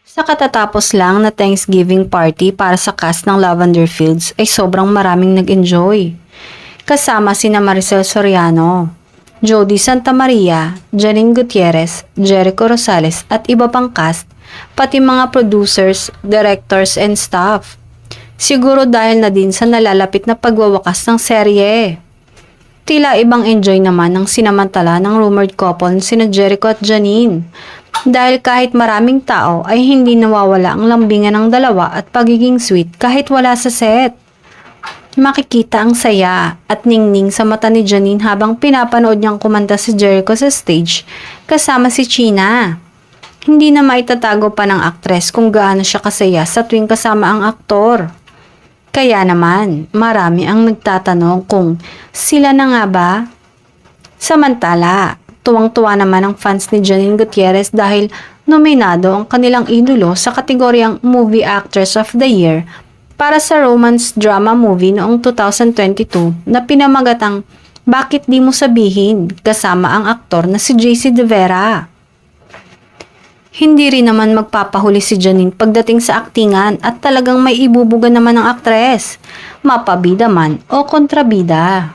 Sa katatapos lang na Thanksgiving party para sa cast ng Lavender Fields ay sobrang maraming nag-enjoy. Kasama sina Maricel Soriano, Jody Santa Maria, Janine Gutierrez, Jericho Rosales at iba pang cast, pati mga producers, directors and staff. Siguro dahil na din sa nalalapit na pagwawakas ng serye. Tila ibang enjoy naman ang sinamantala ng rumored couple sina Jericho at Janine. Dahil kahit maraming tao ay hindi nawawala ang lambingan ng dalawa at pagiging sweet kahit wala sa set. Makikita ang saya at ningning sa mata ni Janine habang pinapanood niyang kumanta si Jericho sa stage kasama si China. Hindi na maitatago pa ng aktres kung gaano siya kasaya sa tuwing kasama ang aktor. Kaya naman, marami ang nagtatanong kung sila na nga ba? Samantala, tuwang-tuwa naman ang fans ni Janine Gutierrez dahil nominado ang kanilang idolo sa kategoryang Movie Actress of the Year para sa romance drama movie noong 2022 na pinamagatang Bakit Di Mo Sabihin kasama ang aktor na si JC De Vera. Hindi rin naman magpapahuli si Janine pagdating sa aktingan at talagang may ibubuga naman ng aktres, mapabida man o kontrabida.